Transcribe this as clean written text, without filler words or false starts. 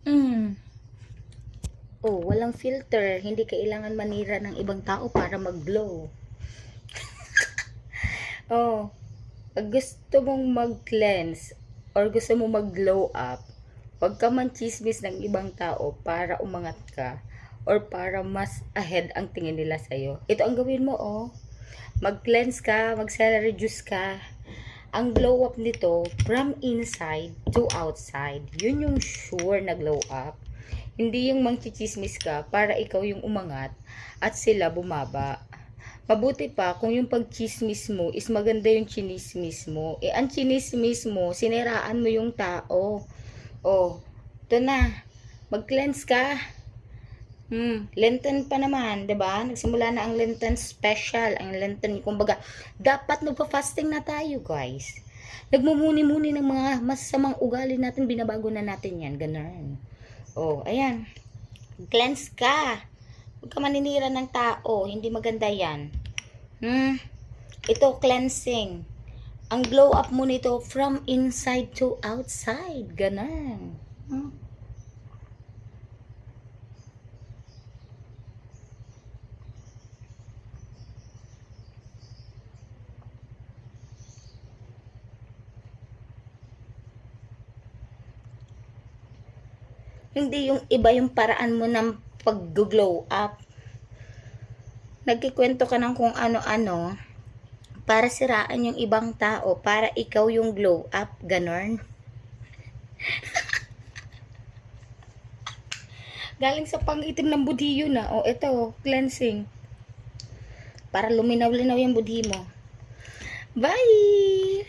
Mm. Oh, walang filter. Hindi kailangan manira ng ibang tao para mag-glow. Oh, pag gusto mong mag-cleanse or gusto mong mag-glow up, huwag ka man chismis ng ibang tao para umangat ka or para mas ahead ang tingin nila sa'yo. Ito ang gawin mo, oh. Mag-cleanse ka, mag-celery juice ka. Ang glow up nito, from inside to outside. Yun yung sure na glow up. Hindi yung mangchichismis ka para ikaw yung umangat at sila bumaba. Mabuti pa kung yung pagchismis mo is maganda yung chinismis mo. Eh, ang chinismis mo, siniraan mo yung tao. Oh, ito na. Mag-cleanse ka. Lenten pa naman, 'di ba? Nagsimula na ang Lenten special, ang Lenten, kumbaga, dapat magpa-fasting na tayo, guys. Nagmumuni-muni ng mga masasamang ugali natin, binabago na natin 'yan, ganun. Oh, ayan. Cleanse ka. Huwag ka maninira ng tao, hindi maganda 'yan. Ito cleansing. Ang glow up mo nito from inside to outside, ganun. Hindi yung iba yung paraan mo ng pag-glow up. Nagkikwento ka ng kung ano-ano para siraan yung ibang tao, para ikaw yung glow up, ganon. Galing sa pangitim ng budhi yun na. O, ito, cleansing. Para luminaw-linaw yung budhi mo. Bye!